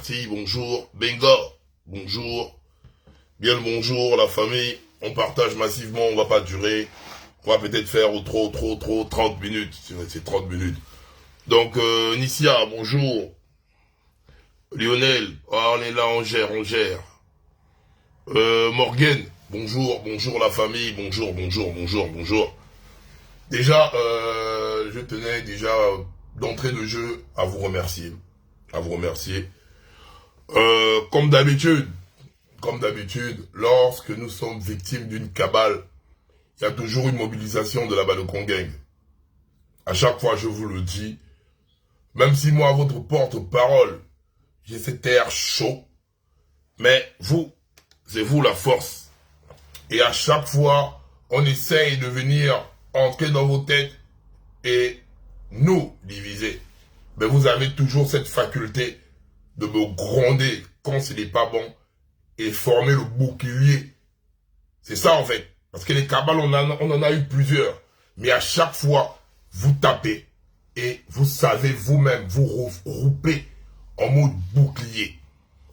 parti, bonjour, Benga, bonjour, bien le bonjour, la famille, on partage massivement, on va pas durer, on va peut-être faire au trop, 30 minutes, c'est 30 minutes. Donc, Nicia, bonjour, Lionel, on est là, on gère. Morgan, bonjour la famille, bonjour. Déjà, je tenais déjà d'entrée de jeu à vous remercier. Comme d'habitude, lorsque nous sommes victimes d'une cabale, il y a toujours une mobilisation de la Balocon Gang. À chaque fois, je vous le dis, même si moi, votre porte-parole, j'ai cet air chaud, mais vous, c'est vous la force. Et à chaque fois, on essaye de venir entrer dans vos têtes et nous diviser. Mais vous avez toujours cette faculté de me gronder quand ce n'est pas bon et former le bouclier. C'est ça en fait. Parce que les cabales, on en a eu plusieurs. Mais à chaque fois, vous tapez et vous savez vous-même vous regrouper en mode bouclier.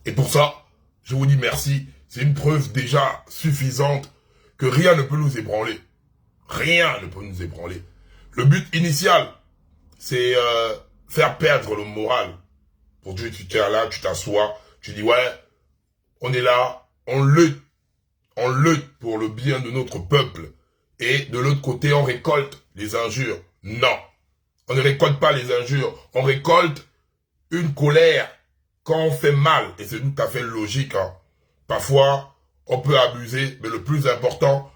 Et pour ça, je vous dis merci. C'est une preuve déjà suffisante que rien ne peut nous ébranler. Rien ne peut nous ébranler. Le but initial, c'est faire perdre le moral. Pour Dieu, tu es là, tu t'assois, tu dis ouais, on est là, on lutte pour le bien de notre peuple. Et de l'autre côté, on récolte les injures. Non, on ne récolte pas les injures, on récolte une colère quand on fait mal. Et c'est tout à fait logique. Hein. Parfois, on peut abuser, mais le plus important,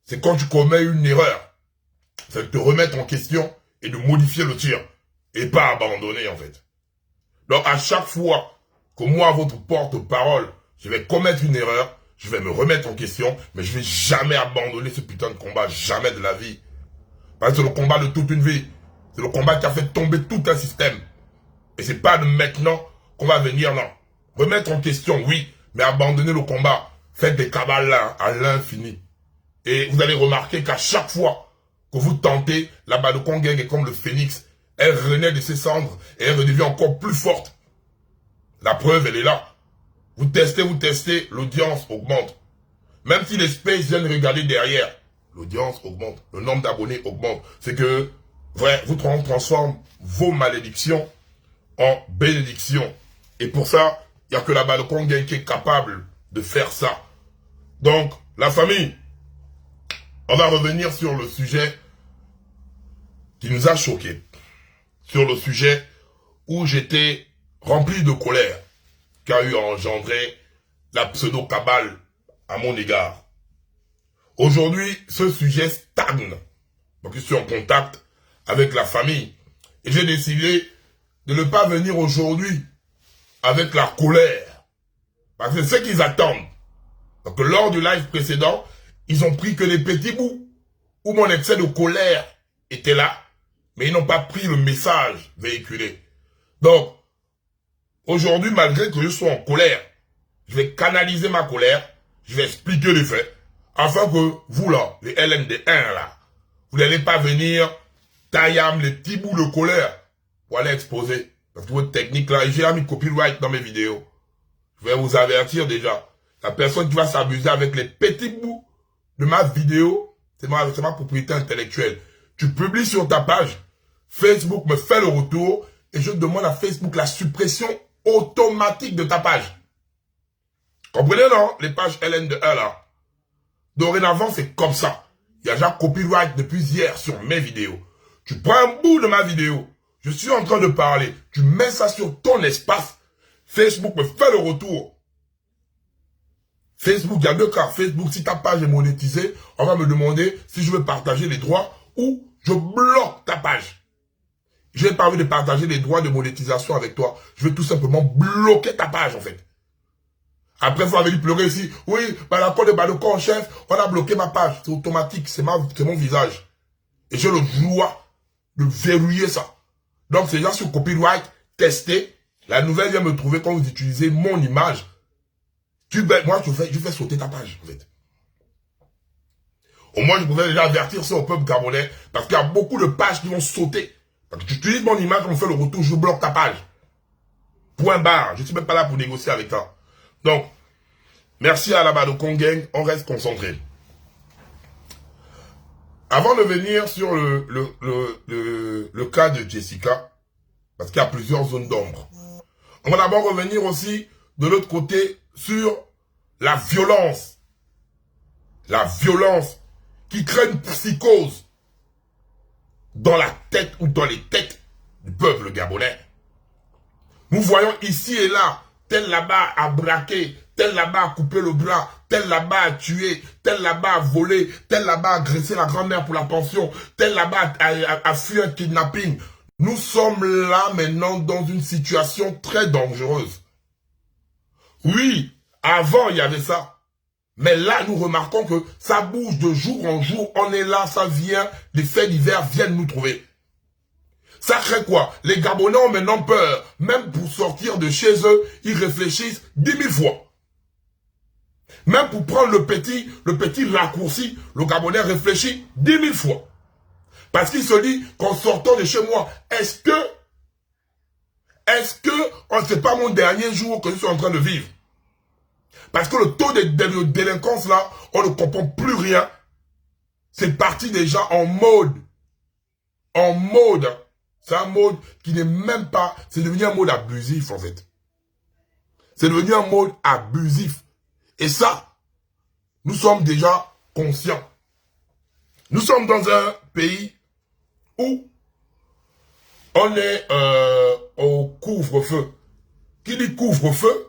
c'est quand tu commets une erreur. C'est de te remettre en question et de modifier le tir. Et pas abandonner en fait. Donc à chaque fois que moi, votre porte-parole, je vais commettre une erreur, je vais me remettre en question, mais je vais jamais abandonner ce putain de combat, jamais de la vie. Parce que c'est le combat de toute une vie. C'est le combat qui a fait tomber tout un système. Et c'est pas de maintenant qu'on va venir, non. Remettre en question, oui, mais abandonner le combat. Faites des cabales là, à l'infini. Et vous allez remarquer qu'à chaque fois que vous tentez, la Balocon Gang est comme le phénix. Elle renaît de ses cendres et elle redevient encore plus forte. La preuve, elle est là. Vous testez, l'audience augmente. Même si les spaces viennent regarder derrière, l'audience augmente, le nombre d'abonnés augmente. C'est que, vrai, vous transformez vos malédictions en bénédictions. Et pour ça, il n'y a que la Balocon Gang qui est capable de faire ça. Donc, la famille, on va revenir sur le sujet qui nous a choqués. Sur le sujet où j'étais rempli de colère qu'a eu engendré la pseudo-cabale à mon égard. Aujourd'hui, ce sujet stagne. Donc, je suis en contact avec la famille. Et j'ai décidé de ne pas venir aujourd'hui avec la colère. Parce que c'est ce qu'ils attendent. Donc, lors du live précédent, ils ont pris que les petits bouts où mon excès de colère était là. Mais ils n'ont pas pris le message véhiculé. Donc, aujourd'hui, malgré que je sois en colère, je vais canaliser ma colère, je vais expliquer les faits, afin que vous là, les LND1 là, vous n'allez pas venir taillam les petits bouts de colère pour aller exposer. Parce que votre technique là, j'ai mis copyright dans mes vidéos. Je vais vous avertir déjà. La personne qui va s'amuser avec les petits bouts de ma vidéo, c'est ma propriété intellectuelle. Tu publies sur ta page, Facebook me fait le retour et je demande à Facebook la suppression automatique de ta page. Comprenez non? Les pages LN1 là. Dorénavant, c'est comme ça. Il y a déjà copyright depuis hier sur mes vidéos. Tu prends un bout de ma vidéo, je suis en train de parler, tu mets ça sur ton espace, Facebook me fait le retour. Facebook, il y a deux cas. Facebook, si ta page est monétisée, on va me demander si je veux partager les droits ou je bloque ta page. Je n'ai pas envie de partager les droits de monétisation avec toi. Je veux tout simplement bloquer ta page, en fait. Après, vous avez dit pleurer ici. Oui, la code de Balocon, chef, on a bloqué ma page. C'est automatique, c'est mon visage. Et j'ai le droit de verrouiller ça. Donc, c'est déjà sur copyright, testé. La nouvelle vient me trouver quand vous utilisez mon image. Moi, je fais sauter ta page, en fait. Au moins, je pouvais déjà avertir ça au peuple gabonais, parce qu'il y a beaucoup de pages qui vont sauter. Parce que tu utilises mon image, on fait le retour, je bloque ta page. Point barre. Je ne suis même pas là pour négocier avec toi. Donc, merci à la Balokongang. On reste concentré. Avant de venir sur le cas de Jessica, parce qu'il y a plusieurs zones d'ombre, on va d'abord revenir aussi de l'autre côté sur la violence. La violence qui crée une psychose dans la tête ou dans les têtes du peuple gabonais. Nous voyons ici et là, tel là-bas a braqué, tel là-bas a coupé le bras, tel là-bas a tué, tel là-bas a volé, tel là-bas a agressé la grand-mère pour la pension, tel là-bas a fui un kidnapping. Nous sommes là maintenant dans une situation très dangereuse. Oui, avant il y avait ça. Mais là, nous remarquons que ça bouge de jour en jour. On est là, ça vient, les faits divers viennent nous trouver. Ça crée quoi? Les Gabonais ont maintenant peur. Même pour sortir de chez eux, ils réfléchissent 10 000 fois. Même pour prendre le petit raccourci, le Gabonais réfléchit 10 000 fois. Parce qu'il se dit qu'en sortant de chez moi, est-ce que c'est pas mon dernier jour que je suis en train de vivre? Parce que le taux de délinquance là, on ne comprend plus rien. C'est parti déjà en mode. C'est un mode qui n'est même pas, c'est devenu un mode abusif en fait. C'est devenu un mode abusif. Et ça, nous sommes déjà conscients. Nous sommes dans un pays où on est au couvre-feu. Qui dit couvre-feu,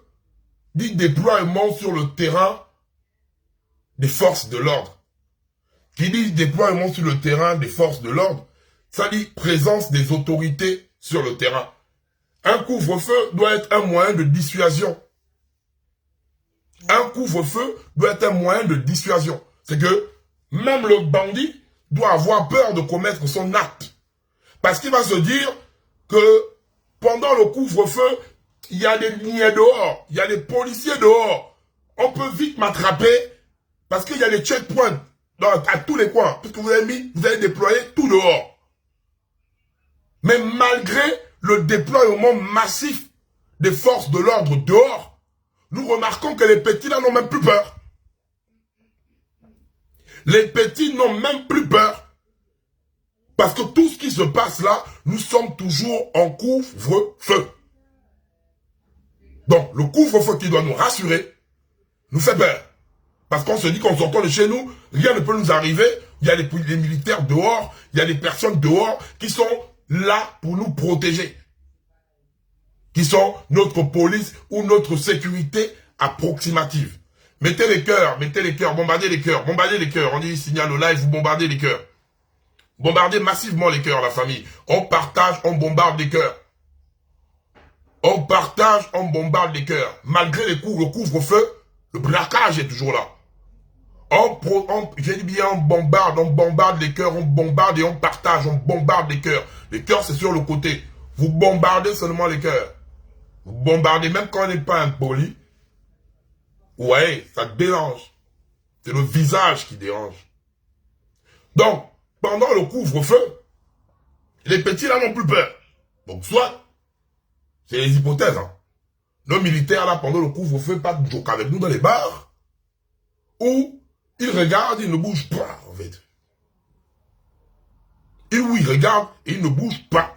dit déploiement sur le terrain des forces de l'ordre. Qui dit déploiement sur le terrain des forces de l'ordre, ça dit présence des autorités sur le terrain. Un couvre-feu doit être un moyen de dissuasion. Un couvre-feu doit être un moyen de dissuasion. C'est que même le bandit doit avoir peur de commettre son acte. Parce qu'il va se dire que pendant le couvre-feu, il y a des niais dehors, il y a des policiers dehors. On peut vite m'attraper parce qu'il y a des checkpoints à tous les coins. Parce que vous avez déployé tout dehors. Mais malgré le déploiement massif des forces de l'ordre dehors, nous remarquons que les petits là n'ont même plus peur. Les petits n'ont même plus peur. Parce que tout ce qui se passe là, nous sommes toujours en couvre-feu. Donc, le couvre-feu qui doit nous rassurer, nous fait peur. Parce qu'on se dit qu'en sortant de chez nous, rien ne peut nous arriver. Il y a les militaires dehors, il y a des personnes dehors qui sont là pour nous protéger. Qui sont notre police ou notre sécurité approximative. Mettez les cœurs, bombardez les cœurs, bombardez les cœurs. On dit signal au live, vous bombardez les cœurs. Bombardez massivement les cœurs, la famille. On partage, on bombarde les cœurs. On partage, on bombarde les cœurs. Malgré le couvre-feu, le braquage est toujours là. J'ai dit bien, on bombarde les cœurs, on bombarde et on partage, on bombarde les cœurs. Les cœurs, c'est sur le côté. Vous bombardez seulement les cœurs. Vous bombardez, même quand on n'est pas impoli. Ouais, ça dérange. C'est le visage qui dérange. Donc, pendant le couvre-feu, les petits là n'ont plus peur. Donc, soit, c'est les hypothèses, hein. Nos militaires là, pendant le couvre-feu, pas toujours qu'avec nous dans les bars, où ils regardent, ils ne bougent pas, en fait. Et où ils regardent et ils ne bougent pas.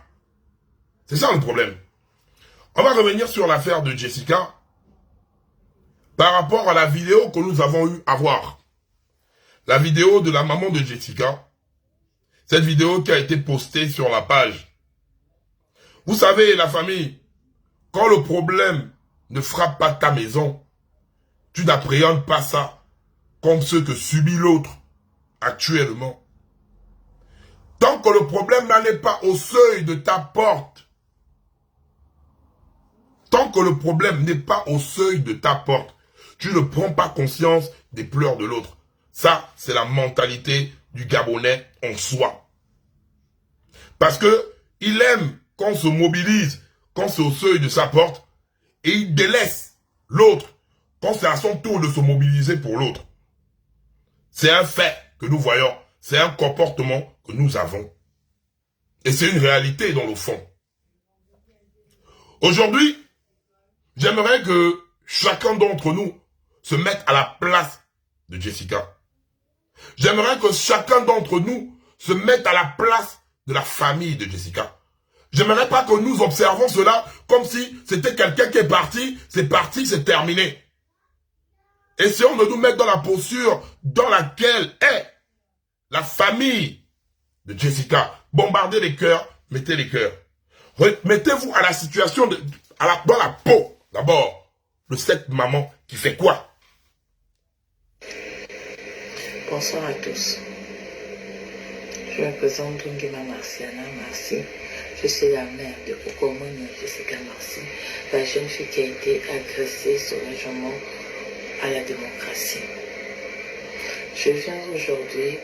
C'est ça le problème. On va revenir sur l'affaire de Jessica par rapport à la vidéo que nous avons eu à voir. La vidéo de la maman de Jessica. Cette vidéo qui a été postée sur la page. Vous savez, la famille, quand le problème ne frappe pas ta maison, tu n'appréhendes pas ça comme ce que subit l'autre actuellement. Tant que le problème n'en est pas au seuil de ta porte, tant que le problème n'est pas au seuil de ta porte, tu ne prends pas conscience des pleurs de l'autre. Ça, c'est la mentalité du Gabonais en soi. Parce que il aime qu'on se mobilise, quand c'est au seuil de sa porte, et il délaisse l'autre quand c'est à son tour de se mobiliser pour l'autre. C'est un fait que nous voyons, c'est un comportement que nous avons. Et c'est une réalité dans le fond. Aujourd'hui, J'aimerais que chacun d'entre nous se mette à la place de Jessica. J'aimerais que chacun d'entre nous se mette à la place de la famille de Jessica. J'aimerais pas que nous observons cela comme si c'était quelqu'un qui est parti, c'est terminé. Essayons de nous mettre dans la posture dans laquelle est la famille de Jessica. Bombardez les cœurs, mettez les cœurs. Mettez-vous à la situation, dans la peau, d'abord, de cette maman qui fait quoi? Bonsoir à tous. Je me présente Dungima Marciana Marcy. Je suis la mère de Kokomoni Jessica Marcy, la jeune fille qui a été agressée sauvagement à la démocratie. Je viens aujourd'hui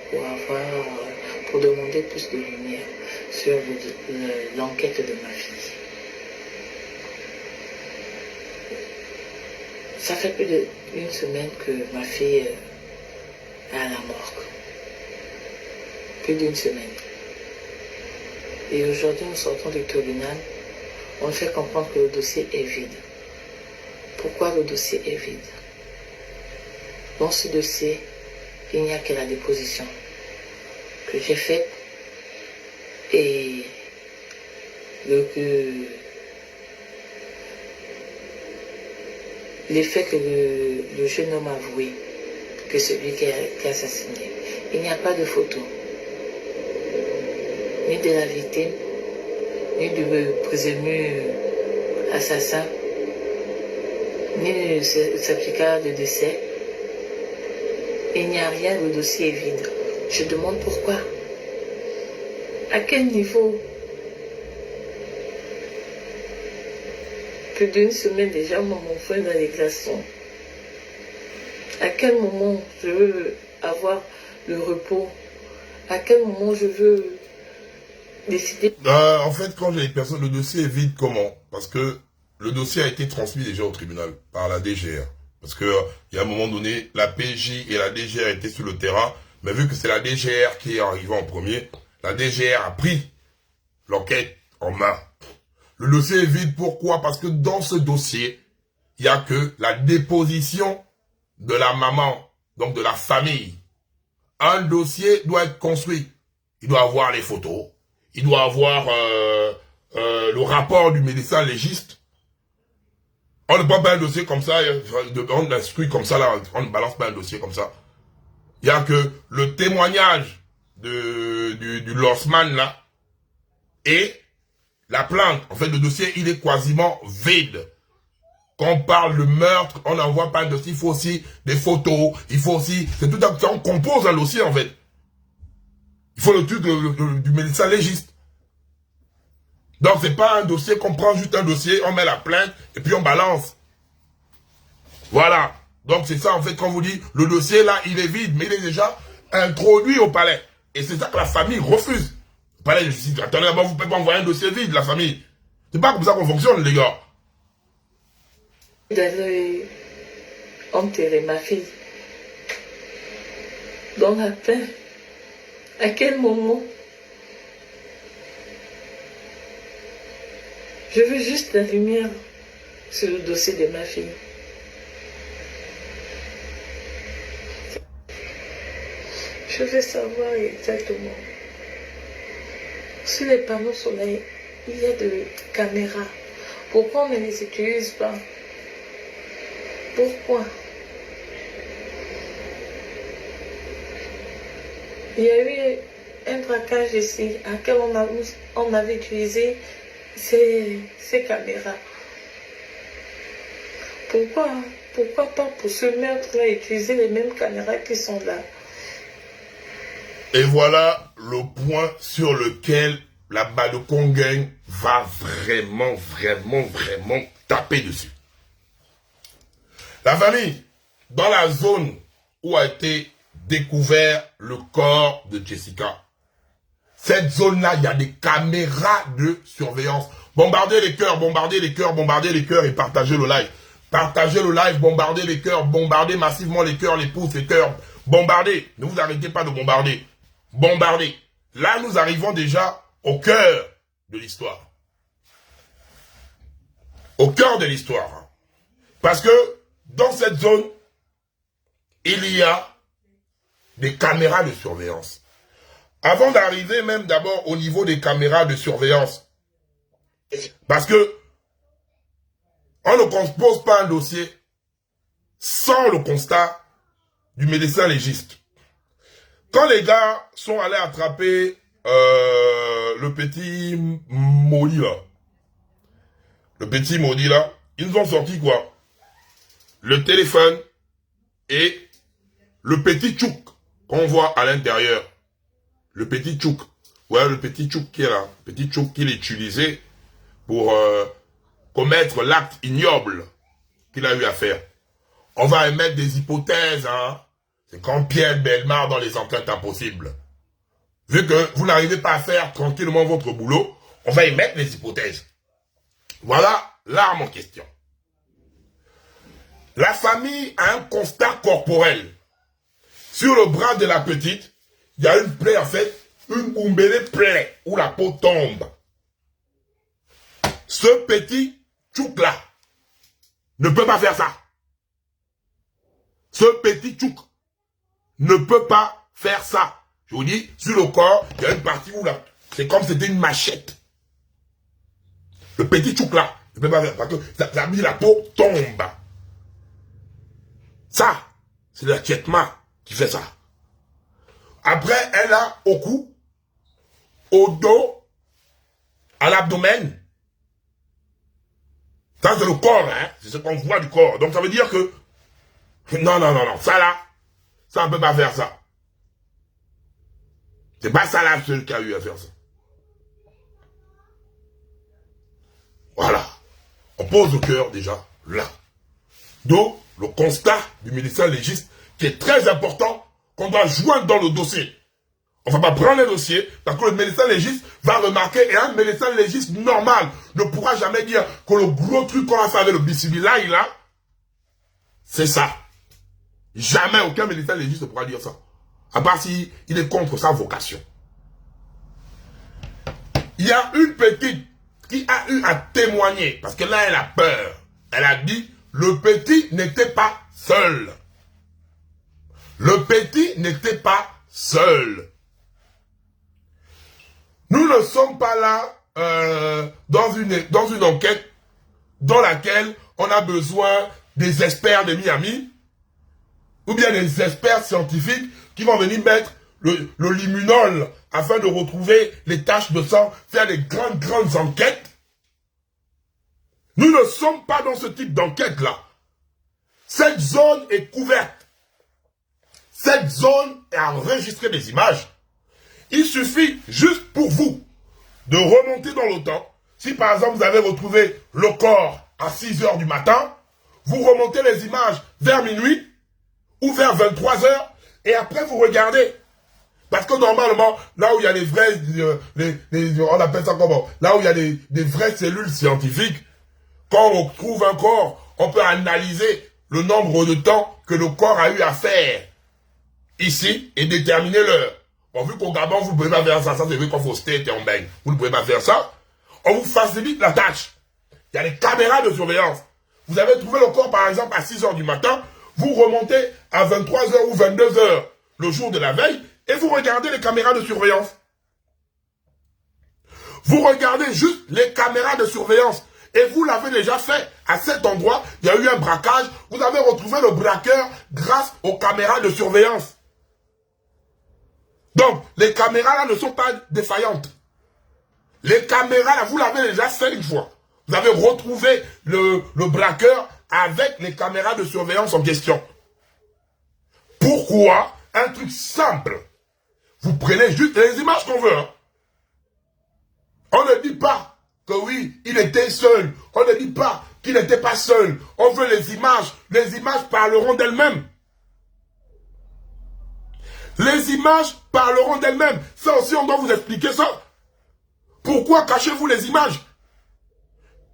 pour demander plus de lumière sur l'enquête de ma fille. Ça fait plus d'une semaine que ma fille est à la morgue. Plus d'une semaine. Et aujourd'hui, nous sortons du tribunal. On nous fait comprendre que le dossier est vide. Pourquoi le dossier est vide? Dans ce dossier, il n'y a que la déposition que j'ai faite et les faits que le jeune homme a avoué que celui qui a assassiné. Il n'y a pas de photo, ni de la victime, ni du présumé assassin, ni de certificat de décès. Il n'y a rien, le dossier est vide. Je demande pourquoi. À quel niveau? Plus d'une semaine déjà, mon frère dans les glaçons. À quel moment je veux avoir le repos? À quel moment je veux décider? En fait, quand j'ai les personnes, le dossier est vide, comment? Parce que le dossier a été transmis déjà au tribunal par la DGR. Parce que il y a un moment donné, la PJ et la DGR étaient sur le terrain, mais vu que c'est la DGR qui est arrivée en premier, la DGR a pris l'enquête en main. Le dossier est vide, pourquoi? Parce que dans ce dossier, il n'y a que la déposition de la maman, donc de la famille. Un dossier doit être construit. Il doit avoir les photos, il doit avoir le rapport du médecin légiste. On ne prend pas un dossier comme ça, on l'instruit comme ça, là, on ne balance pas un dossier comme ça. Il n'y a que le témoignage du Lorsman, là, et la plainte. En fait, le dossier, il est quasiment vide. Quand on parle de meurtre, on n'envoie pas un dossier, il faut aussi des photos, il faut aussi... C'est tout à fait, on compose un dossier, en fait. Il faut le truc du médecin légiste. Donc, c'est pas un dossier qu'on prend juste un dossier, on met la plainte, et puis on balance. Voilà. Donc, c'est ça, en fait, quand on vous dit, le dossier, là, il est vide, mais il est déjà introduit au palais. Et c'est ça que la famille refuse. Le palais de justice, attendez, d'abord, vous ne pouvez pas envoyer un dossier vide, la famille. C'est pas comme ça qu'on fonctionne, les gars. D'aller enterrer ma fille dans la paix. À quel moment? Je veux juste la lumière sur le dossier de ma fille. Je veux savoir exactement. Sur les panneaux solaires, il y a des caméras. Pourquoi on ne les utilise pas? Pourquoi? Il y a eu un braquage ici à quel on avait utilisé ces caméras. Pourquoi pas pour ce meurtre-là utiliser les mêmes caméras qui sont là? Et voilà le point sur lequel la Balogun Gang va vraiment taper dessus. La famille, dans la zone où a été découvert le corps de Jessica, cette zone-là, il y a des caméras de surveillance. Bombardez les cœurs, bombardez les cœurs, bombardez les cœurs et partagez le live. Partagez le live, bombardez les cœurs, bombardez massivement les cœurs, les pouces, les cœurs. Bombardez. Ne vous arrêtez pas de bombarder. Bombardez. Là, nous arrivons déjà au cœur de l'histoire. Au cœur de l'histoire. Parce que dans cette zone, il y a des caméras de surveillance. Avant d'arriver même d'abord au niveau des caméras de surveillance, parce que on ne compose pas un dossier sans le constat du médecin légiste. Quand les gars sont allés attraper le petit maudit là, ils ont sorti quoi? Le téléphone et le petit tchouk qu'on voit à l'intérieur. Le petit tchouk. Ouais, le petit tchouk qui est là. Le petit tchouk qu'il utilisait pour commettre l'acte ignoble qu'il a eu à faire. On va émettre des hypothèses, hein. C'est comme Pierre Bellemare dans les enquêtes impossibles. Vu que vous n'arrivez pas à faire tranquillement votre boulot, on va émettre les hypothèses. Voilà l'arme en question. La famille a un constat corporel. Sur le bras de la petite, il y a une plaie en fait, une oumbélé plaie où la peau tombe. Ce petit tchouk-là ne peut pas faire ça. Ce petit tchouk ne peut pas faire ça. Je vous dis, sur le corps, il y a une partie où là, c'est comme si c'était une machette. Le petit tchouk-là ne peut pas faire parce que ça veut dire la peau tombe. Ça, c'est l'acquittement qui fait ça. Après, elle a au cou, au dos, à l'abdomen. Ça, c'est le corps, hein. C'est ce qu'on voit du corps. Donc, ça veut dire que, non, ça là, ça, on ne peut pas faire ça. C'est pas ça là, celui qui a eu à faire ça. Voilà. On pose le cœur déjà, là. Donc, le constat du médecin légiste, qui est très important, qu'on doit joindre dans le dossier. On ne va pas prendre le dossier, parce que le médecin légiste va remarquer, et un médecin légiste normal ne pourra jamais dire que le gros truc qu'on a fait avec le bisimilahi là, c'est ça. Jamais aucun médecin légiste ne pourra dire ça. À part s'il est contre sa vocation. Il y a une petite qui a eu à témoigner, parce que là elle a peur. Elle a dit, le petit n'était pas seul. Le petit n'était pas seul. Nous ne sommes pas là dans une enquête dans laquelle on a besoin des experts de Miami ou bien des experts scientifiques qui vont venir mettre le limunol afin de retrouver les taches de sang, faire des grandes enquêtes. Nous ne sommes pas dans ce type d'enquête-là. Cette zone est couverte. Cette zone est enregistrée des images. Il suffit juste pour vous de remonter dans le temps. Si par exemple vous avez retrouvé le corps à 6 h du matin, vous remontez les images vers minuit ou vers 23 h et après vous regardez. Parce que normalement, là où il y a les vrais, on appelle ça comment? Là où il y a des vraies cellules scientifiques, quand on trouve un corps, on peut analyser le nombre de temps que le corps a eu à faire ici et déterminer l'heure. Bon, vu qu'au Gabon, vous ne pouvez pas faire ça, c'est vu qu'on faut state et on baigne. Vous ne pouvez pas faire ça. On vous facilite la tâche. Il y a des caméras de surveillance. Vous avez trouvé le corps, par exemple, à 6 h du matin, vous remontez à 23 h ou 22 h le jour de la veille, et vous regardez les caméras de surveillance. Vous regardez juste les caméras de surveillance. Et vous l'avez déjà fait. À cet endroit, il y a eu un braquage. Vous avez retrouvé le braqueur grâce aux caméras de surveillance. Donc, les caméras là ne sont pas défaillantes. Les caméras là, vous l'avez déjà fait une fois. Vous avez retrouvé le braqueur avec les caméras de surveillance en question. Pourquoi? Un truc simple. Vous prenez juste les images qu'on veut. Hein. On ne dit pas que oui, il était seul. On ne dit pas qu'il n'était pas seul. On veut les images. Les images parleront d'elles-mêmes. Les images parleront d'elles-mêmes. Ça aussi, on doit vous expliquer ça. Pourquoi cachez-vous les images?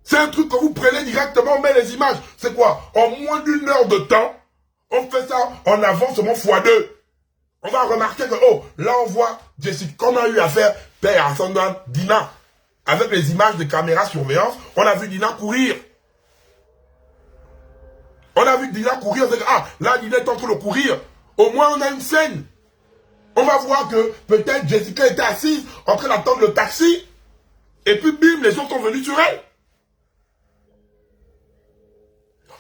C'est un truc que vous prenez directement, on met les images. C'est quoi? En moins d'1 heure de temps, on fait ça en avancement x2. On va remarquer que, oh, là on voit Jessica, comme on a eu à faire Père Ascendant, Dina. Avec les images de caméras surveillance, on a vu Dina courir. a vu Dina courir, on dit, ah, là, Dina est en train de courir. Au moins, on a une scène. On va voir que peut-être Jessica était assise en train d'attendre le taxi. Et puis, bim, les autres sont venus sur elle.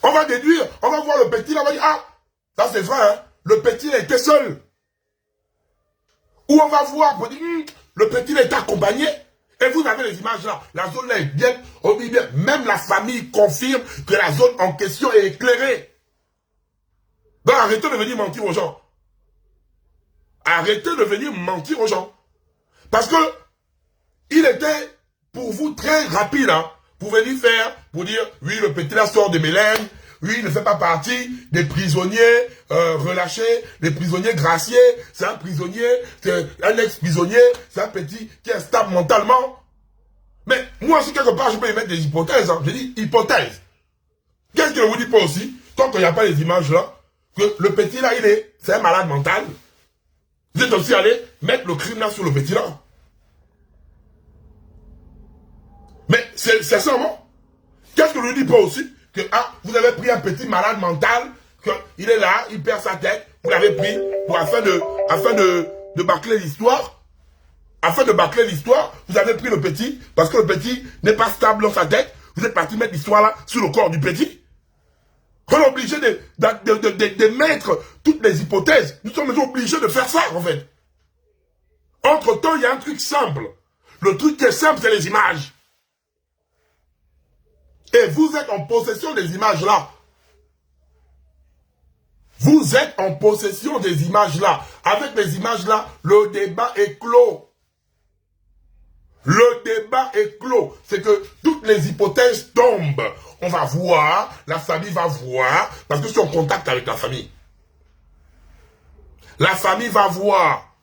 On va déduire, on va voir le petit, là, on va dire, ah, ça c'est vrai, hein, le petit il était seul. Ou on va voir, on dit, le petit il était accompagné. Et vous avez les images là, la zone là est bien, on dit bien, même la famille confirme que la zone en question est éclairée. Donc arrêtez de venir mentir aux gens. Arrêtez de venir mentir aux gens. Parce que il était pour vous très rapide, hein, pour venir faire, pour dire, oui, le petit là sort de Mélène, oui, il ne fait pas partie des prisonniers relâchés, des prisonniers graciés, c'est un prisonnier, c'est un ex-prisonnier, c'est un petit qui est stable mentalement. Mais moi, si quelque part, je peux y mettre des hypothèses, hein, je dis hypothèse. Qu'est-ce que je vous dis pas aussi, tant qu'il n'y a pas les images là, que le petit là, c'est un malade mental. Vous êtes aussi allé mettre le crime là sur le petit là. Mais c'est sincèrement, qu'est-ce que je ne dis pas aussi? Que ah, vous avez pris un petit malade mental, qu'il est là, il perd sa tête, vous l'avez pris pour, afin de bâcler l'histoire. Afin de bâcler l'histoire, vous avez pris le petit, parce que le petit n'est pas stable dans sa tête, vous êtes parti mettre l'histoire là sur le corps du petit. On est obligé de mettre toutes les hypothèses. Nous sommes obligés de faire ça, en fait. Entre-temps, il y a un truc simple. Le truc qui est simple, c'est les images. Et vous êtes en possession des images-là. Vous êtes en possession des images-là. Avec les images-là, le débat est clos. Le débat est clos. C'est que toutes les hypothèses tombent. On va voir, la famille va voir, parce que je suis en contact avec la famille. La famille va voir.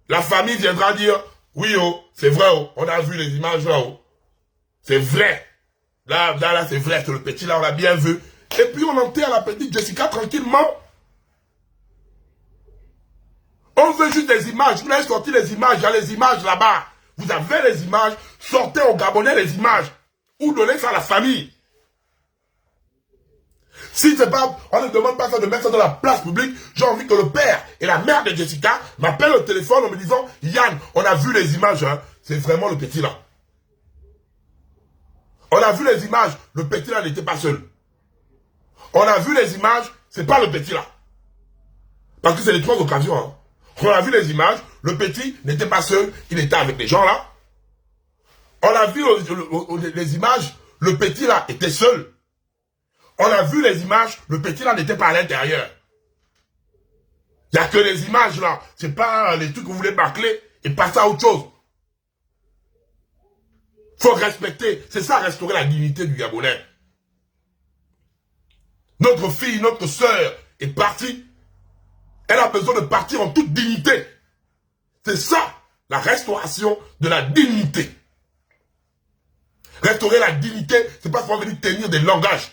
La famille viendra dire, oui, oh, c'est vrai, oh, on a vu les images là, oh. C'est vrai. Là, c'est vrai, c'est le petit là, on l'a bien vu. Et puis on enterre la petite Jessica tranquillement. On veut juste des images. Vous avez sorti les images, il y a les images là-bas. Vous avez les images, sortez aux Gabonais les images. Ou donnez ça à la famille. Si c'est pas, on ne demande pas ça de mettre ça dans la place publique, j'ai envie que le père et la mère de Jessica m'appellent au téléphone en me disant, Yann, on a vu les images, hein, c'est vraiment le petit là. On a vu les images, le petit là n'était pas seul. On a vu les images, c'est pas le petit là. Parce que c'est les trois occasions. Hein. On a vu les images, le petit n'était pas seul, il était avec les gens là. On a vu les images, le petit là était seul. On a vu les images, le petit là n'était pas à l'intérieur. Il n'y a que les images là, c'est pas les trucs que vous voulez bâcler et passer à autre chose. Faut respecter, c'est ça restaurer la dignité du Gabonais. Notre fille, notre sœur est partie. Elle a besoin de partir en toute dignité. C'est ça, la restauration de la dignité. Restaurer la dignité, c'est pas pour venir tenir des langages.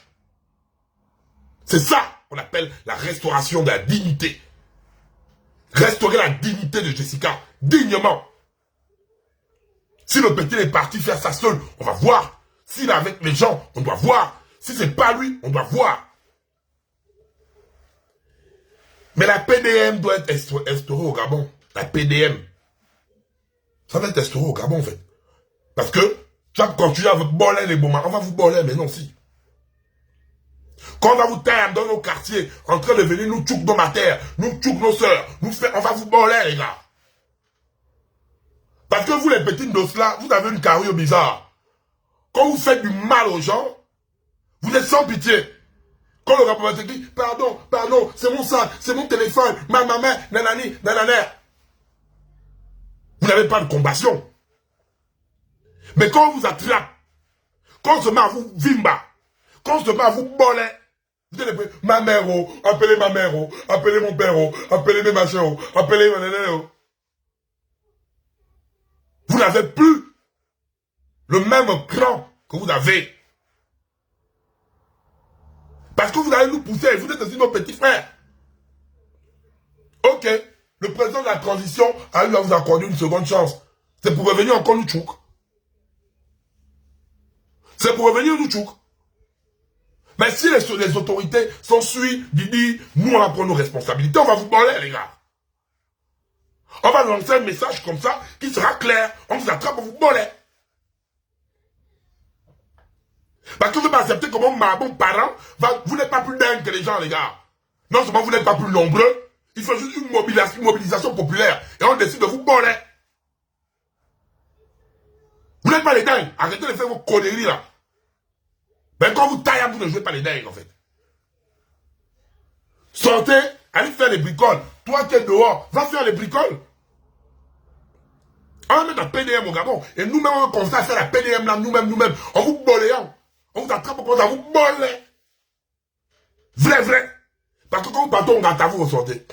C'est ça qu'on appelle la restauration de la dignité. Restaurer la dignité de Jessica, dignement. Si le petit est parti faire ça seul, on va voir. S'il est avec les gens, on doit voir. Si c'est pas lui, on doit voir. Mais la PDM doit être instaurée au Gabon. La PDM. Ça va être instauré au Gabon, en fait. Parce que, tu vas continuer à vous boler les bons, on va vous boler, mais non, si. Quand on va vous taire dans nos quartiers, en train de venir nous tchouk dans ma terre, nous tchouk nos soeurs, on va vous boler, les gars. Parce que vous, les petites doses là, vous avez une carrure bizarre. Quand vous faites du mal aux gens, vous êtes sans pitié. Quand le rapport te dit, pardon, c'est mon sac, c'est mon téléphone, ma maman, nanani, nanana. Vous n'avez pas de compassion. Mais quand on vous attrape, quand on se met à vous vimba, quand on se met à vous boler, vous êtes ma mère, oh, appelez ma mère, oh, appelez mon père, oh, appelez mes machins, oh, appelez ma nanana, oh. Vous n'avez plus le même cran que vous avez. Parce que vous allez nous pousser, vous êtes aussi nos petits frères. Ok, le président de la transition a eu à vous accorder une seconde chance. C'est pour revenir encore nous tchouk. C'est pour revenir nous tchouk. Mais si les autorités sont suivies, Didi, nous on va prendre nos responsabilités, on va vous baller, les gars. On va lancer un message comme ça, qui sera clair. On vous attrape, on vous baller. Parce que vous ne pouvez pas accepter comment ma bon parent, vous n'êtes pas plus dingue que les gens, les gars. Non seulement vous n'êtes pas plus nombreux, il faut juste une mobilisation populaire. Et on décide de vous baller. Vous n'êtes pas les dingues. Arrêtez de faire vos conneries là. Mais quand vous taillez, vous ne jouez pas les dingues en fait. Sortez, allez faire les bricoles. Toi qui es dehors, va faire les bricoles. On va mettre la PDM au Gabon. Et nous-mêmes, on va commencer à faire la PDM là, nous-mêmes. On vous boléant. On vous attrape, on commence à vous boler. Vrai. Parce que quand vous partez au Gata, vous ressortez.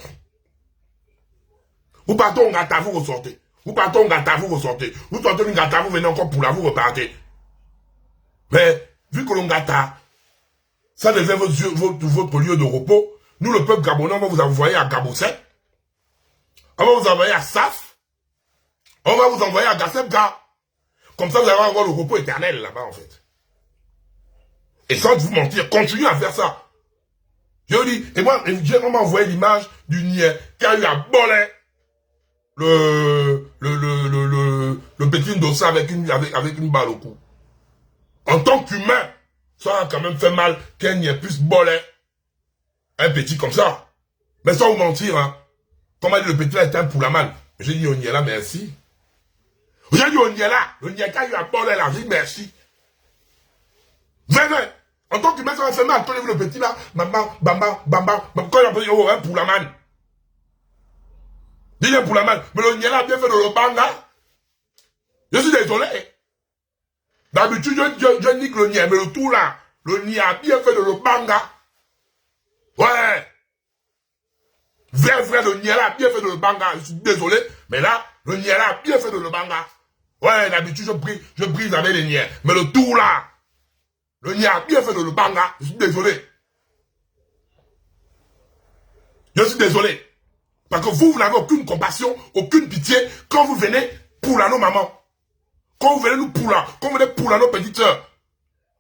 Vous partez au Gata, vous ressortez. Vous partez au Gata, vous ressortez. Vous sortez au Gata, vous venez encore pour là, vous repartez. Mais, vu que l'Ongata, ça devient votre lieu de repos, nous, le peuple gabonais, on va vous envoyer à Gabosset. On va vous envoyer à Saf. On va vous envoyer à Gassebga. Comme ça, vous allez avoir le repos éternel là-bas, en fait. Et sans vous mentir, continuez à faire ça. Je vous dis, et moi, on m'a envoyé l'image du Nier qui a eu à boler le petit dossier avec une balle au cou. En tant qu'humain, ça a quand même fait mal qu'un Nier puisse boler un petit comme ça. Mais sans vous mentir, hein. Comme a dit le petit là était un poulaman. J'ai dit au Nier là, merci. J'ai dit au Nier là, le Nier qui a eu à boler là, j'ai dit merci. Venez. En tant qu'humain, ça va faire mal. Quand le petit là, bamba, quand il a dit, oh, un poulaman. Dis un poulaman. Mais le Nier là a bien fait de le banga. Je suis désolé. D'habitude, je nique le Nier, mais le tout là, le Nier a bien fait de le banga. Ouais. Vrai, le Nier là a bien fait de le banga. Je suis désolé, mais là, le Nier là a bien fait de le banga. Ouais, d'habitude, je brise avec les Niers. Mais le tout là, le Nier a bien fait de le banga. Je suis désolé. Je suis désolé. Parce que vous n'avez aucune compassion, aucune pitié quand vous venez pour la nos mamans. Quand vous venez nous pour là, quand vous venez pour la nos petites sœurs.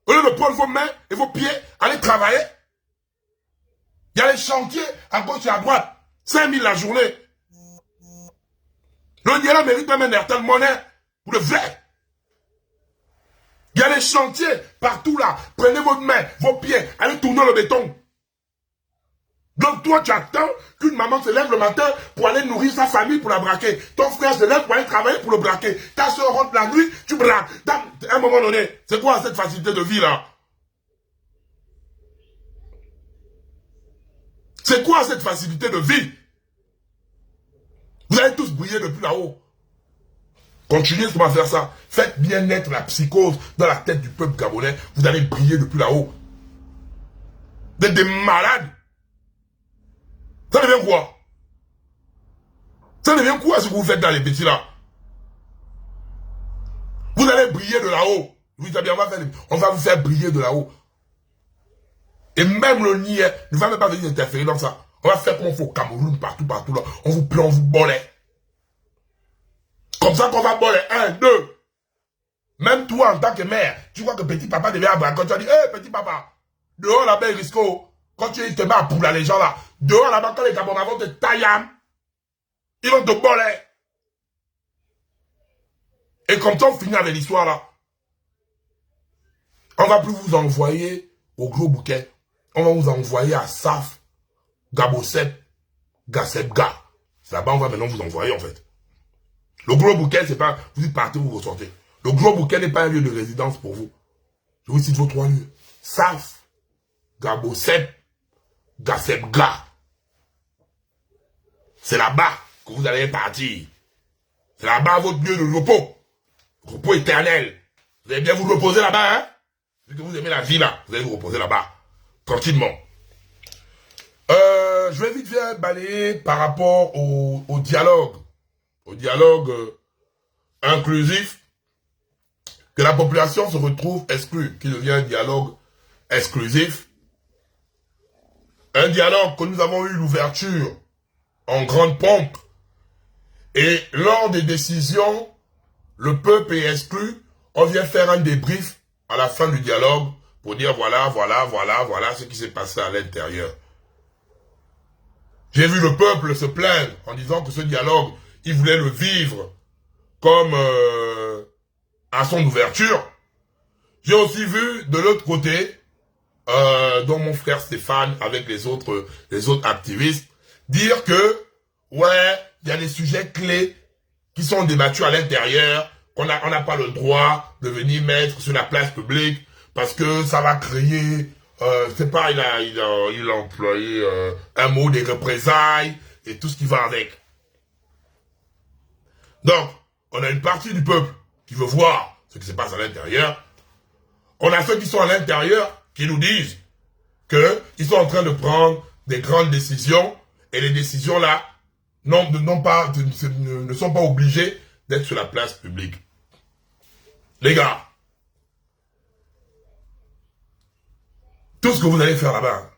Au lieu de prendre vos mains et vos pieds, allez travailler. Il y a les chantiers à gauche et à droite. 5 000 la journée. Le Nier là mérite même un Airtel Money. Pour le vrai. Il y a les chantiers partout là. Prenez votre main, vos pieds, allez tourner le béton. Donc toi, tu attends qu'une maman se lève le matin pour aller nourrir sa famille pour la braquer. Ton frère se lève pour aller travailler pour le braquer. Ta soeur rentre la nuit, tu braques. À un moment donné, c'est quoi cette facilité de vie là? C'est quoi cette facilité de vie? Vous allez tous briller depuis là-haut. Continuez à faire ça. Faites bien naître la psychose dans la tête du peuple gabonais. Vous allez briller depuis là-haut. Vous êtes des malades. Ça devient quoi? Ça devient quoi ce que vous faites dans les petits là? Vous allez briller de là-haut. Oui, on va vous faire briller de là-haut. Et même le Nier ne va même pas venir interférer dans ça. On va faire comme il faut au Cameroun, partout là. On vous plaît, on vous bolait. Comme ça qu'on va boler. 1, 2. Même toi, en tant que mère, tu vois que petit papa devient à braquer. Quand tu as dit, hé, petit papa, dehors là-bas, il risque. Quand tu te mets à pouler les gens là, dehors là-bas, quand les Gabonais vont te tailler, ils vont te boler. Et comme ça, on finit avec l'histoire là. On va plus vous envoyer au gros bouquet. On va vous envoyer à Saf, Gabosset, Gassebga. C'est là-bas on va maintenant vous envoyer en fait. Le gros bouquet, c'est pas, vous partez, vous ressortez. Le gros bouquet n'est pas un lieu de résidence pour vous. Je vous cite vos 3 lieux. Saf, Gabosset, Gassebga. C'est là-bas que vous allez partir. C'est là-bas votre lieu de repos. Repos éternel. Vous allez bien vous reposer là-bas, hein? Vu que vous aimez la vie là, vous allez vous reposer là-bas. Tranquillement. Je vais vite faire balayer par rapport au dialogue. Au dialogue inclusif. Que la population se retrouve exclue. Qui devient un dialogue exclusif. Un dialogue que nous avons eu l'ouverture en grande pompe. Et lors des décisions, le peuple est exclu. On vient faire un débrief à la fin du dialogue pour dire voilà ce qui s'est passé à l'intérieur. J'ai vu le peuple se plaindre en disant que ce dialogue, il voulait le vivre comme à son ouverture. J'ai aussi vu de l'autre côté, dont mon frère Stéphane avec les autres activistes, dire que ouais, il y a des sujets clés qui sont débattus à l'intérieur, on n'a pas le droit de venir mettre sur la place publique parce que ça va créer, c'est pas, il a employé un mot des représailles et tout ce qui va avec. Donc, on a une partie du peuple qui veut voir ce qui se passe à l'intérieur. On a ceux qui sont à l'intérieur qui nous disent qu'ils sont en train de prendre des grandes décisions et les décisions là ne sont pas obligées d'être sur la place publique. Les gars, tout ce que vous allez faire là-bas,